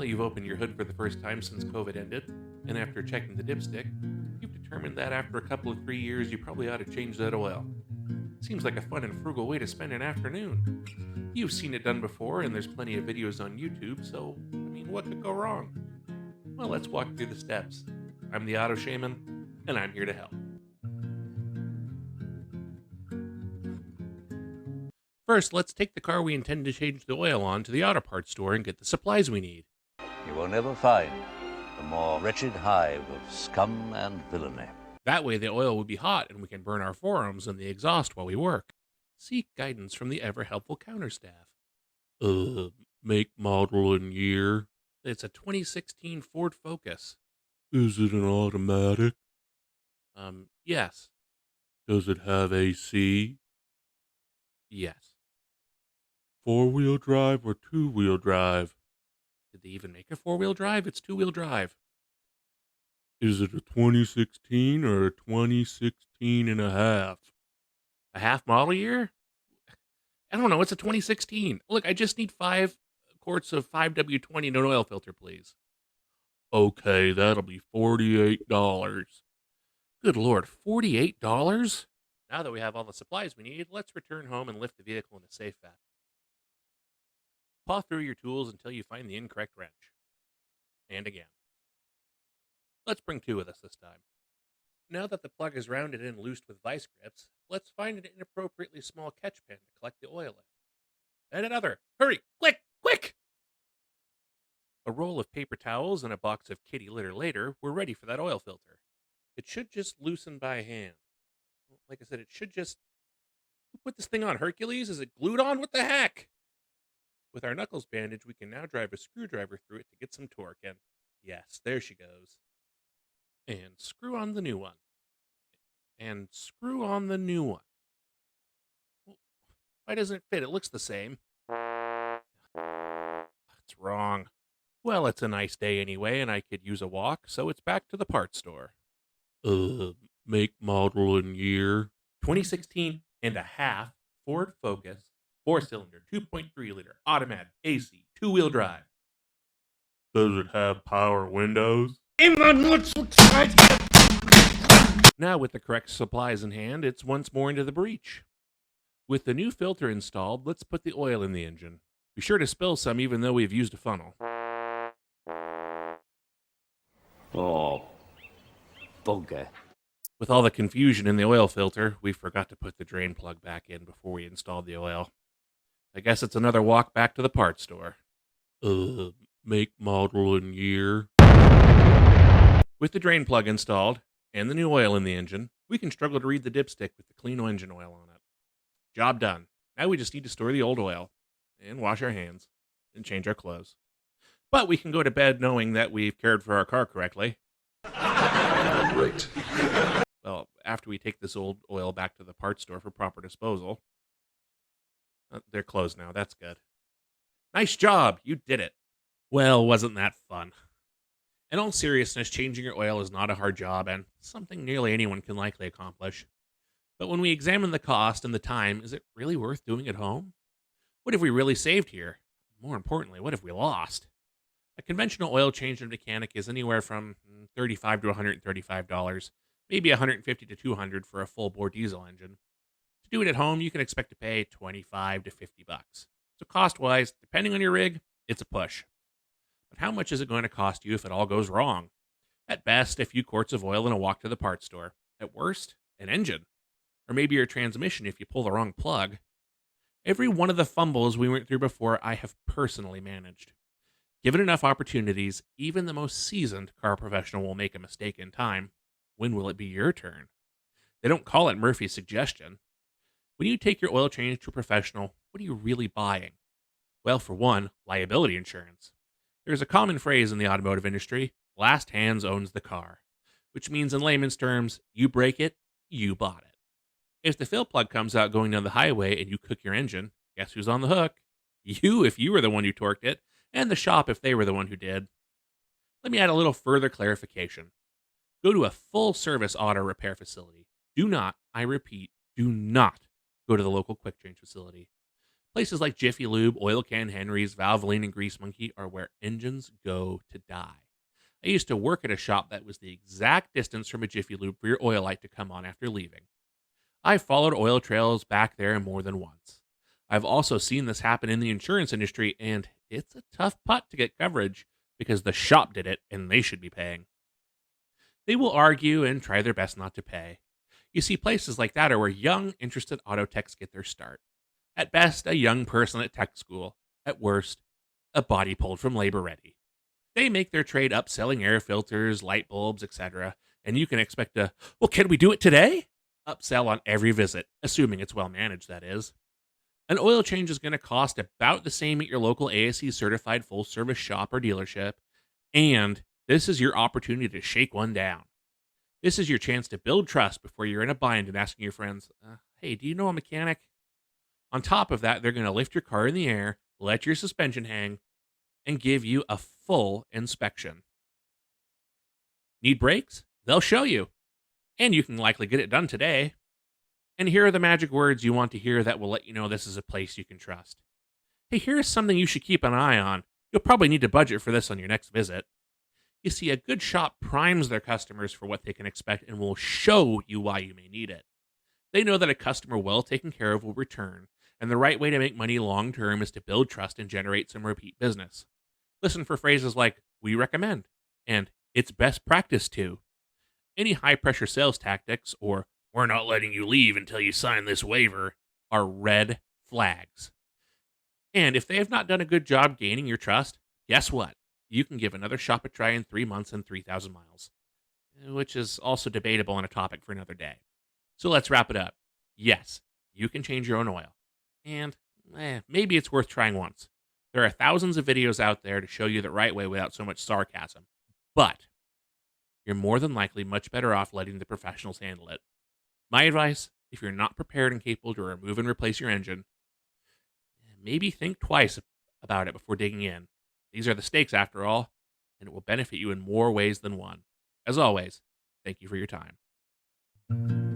Well, you've opened your hood for the first time since COVID ended, and after checking the dipstick, you've determined that after a couple of 3 years, you probably ought to change that oil. Seems like a fun and frugal way to spend an afternoon. You've seen it done before, and there's plenty of videos on YouTube, so, what could go wrong? Well, let's walk through the steps. I'm the Auto Shaman, and I'm here to help. First, let's take the car we intend to change the oil on to the auto parts store and get the supplies we need. You will never find a more wretched hive of scum and villainy. That way, the oil will be hot and we can burn our forearms in the exhaust while we work. Seek guidance from the ever-helpful counter staff. Make, model, and year. It's a 2016 Ford Focus. Is it an automatic? Yes. Does it have AC? Yes. 4-wheel drive or 2-wheel drive? Did they even make a 4-wheel drive? It's 2-wheel drive. Is it a 2016 or a 2016 and a half? A half model year? I don't know. It's a 2016. Look, I just need 5 quarts of 5W20 and an oil filter, please. Okay, that'll be $48. Good Lord, $48? Now that we have all the supplies we need, let's return home and lift the vehicle in a safe fashion. Paw through your tools until you find the incorrect wrench. And again. Let's bring 2 with us this time. Now that the plug is rounded and loosed with vice grips, let's find an inappropriately small catch pen to collect the oil in. And another. Hurry! Quick! A roll of paper towels and a box of kitty litter later, we're ready for that oil filter. It should just loosen by hand. Like I said, it should just... Who put this thing on, Hercules? Is it glued on? What the heck? With our knuckles bandaged, we can now drive a screwdriver through it to get some torque in. Yes, there she goes. And screw on the new one. And screw on the new one. Well, why doesn't it fit? It looks the same. It's wrong. Well, it's a nice day anyway, and I could use a walk, so it's back to the parts store. Make, model, and year. 2016 and a half Ford Focus, 4-cylinder, 2.3-liter, automatic, AC, 2-wheel drive. Does it have power windows? Now, with the correct supplies in hand, it's once more into the breach. With the new filter installed, let's put the oil in the engine. Be sure to spill some even though we've used a funnel. Oh, bugger. With all the confusion in the oil filter, we forgot to put the drain plug back in before we installed the oil. I guess it's another walk back to the parts store. Make, model, and year. With the drain plug installed, and the new oil in the engine, we can struggle to read the dipstick with the clean engine oil on it. Job done. Now we just need to store the old oil, and wash our hands, and change our clothes. But we can go to bed knowing that we've cared for our car correctly. Great. Well, after we take this old oil back to the parts store for proper disposal. They're closed now. That's good. Nice job. You did it. Well, wasn't that fun? In all seriousness, changing your oil is not a hard job and something nearly anyone can likely accomplish. But when we examine the cost and the time, is it really worth doing at home? What have we really saved here? More importantly, what have we lost? A conventional oil change and mechanic is anywhere from $35 to $135, maybe $150 to $200 for a full-bore diesel engine. To do it at home, you can expect to pay $25 to $50. So cost-wise, depending on your rig, it's a push. But how much is it going to cost you if it all goes wrong? At best, a few quarts of oil and a walk to the parts store. At worst, an engine. Or maybe your transmission if you pull the wrong plug. Every one of the fumbles we went through before, I have personally managed. Given enough opportunities, even the most seasoned car professional will make a mistake in time. When will it be your turn? They don't call it Murphy's suggestion. When you take your oil change to a professional, what are you really buying? Well, for one, liability insurance. There's a common phrase in the automotive industry, last hands owns the car, which means in layman's terms, you break it, you bought it. If the fill plug comes out going down the highway and you cook your engine, guess who's on the hook? You, if you were the one who torqued it, and the shop if they were the one who did. Let me add a little further clarification. Go to a full-service auto repair facility. Do not, I repeat, do not go to the local quick change facility. Places like Jiffy Lube, Oil Can Henry's, Valvoline, and Grease Monkey are where engines go to die. I used to work at a shop that was the exact distance from a Jiffy Lube for your oil light to come on after leaving. I've followed oil trails back there more than once. I've also seen this happen in the insurance industry, and it's a tough putt to get coverage because the shop did it and they should be paying. They will argue and try their best not to pay. You see, places like that are where young, interested auto techs get their start. At best, a young person at tech school. At worst, a body pulled from labor ready. They make their trade upselling air filters, light bulbs, etc., and you can expect a, well, can we do it today? Upsell on every visit, assuming it's well managed, that is. An oil change is going to cost about the same at your local ASE certified full service shop or dealership, and this is your opportunity to shake one down. This is your chance to build trust before you're in a bind and asking your friends, hey, do you know a mechanic? On top of that, they're going to lift your car in the air, let your suspension hang, and give you a full inspection. Need brakes? They'll show you. And you can likely get it done today. And here are the magic words you want to hear that will let you know this is a place you can trust. Hey, here's something you should keep an eye on. You'll probably need to budget for this on your next visit. You see, a good shop primes their customers for what they can expect and will show you why you may need it. They know that a customer well taken care of will return, and the right way to make money long term is to build trust and generate some repeat business. Listen for phrases like, we recommend, and it's best practice to. Any high pressure sales tactics, or we're not letting you leave until you sign this waiver, are red flags. And if they have not done a good job gaining your trust, guess what? You can give another shop a try in 3 months and 3,000 miles, which is also debatable on a topic for another day. So let's wrap it up. Yes, you can change your own oil. And maybe it's worth trying once. There are thousands of videos out there to show you the right way without so much sarcasm. But you're more than likely much better off letting the professionals handle it. My advice, if you're not prepared and capable to remove and replace your engine, maybe think twice about it before digging in. These are the stakes, after all, and it will benefit you in more ways than one. As always, thank you for your time.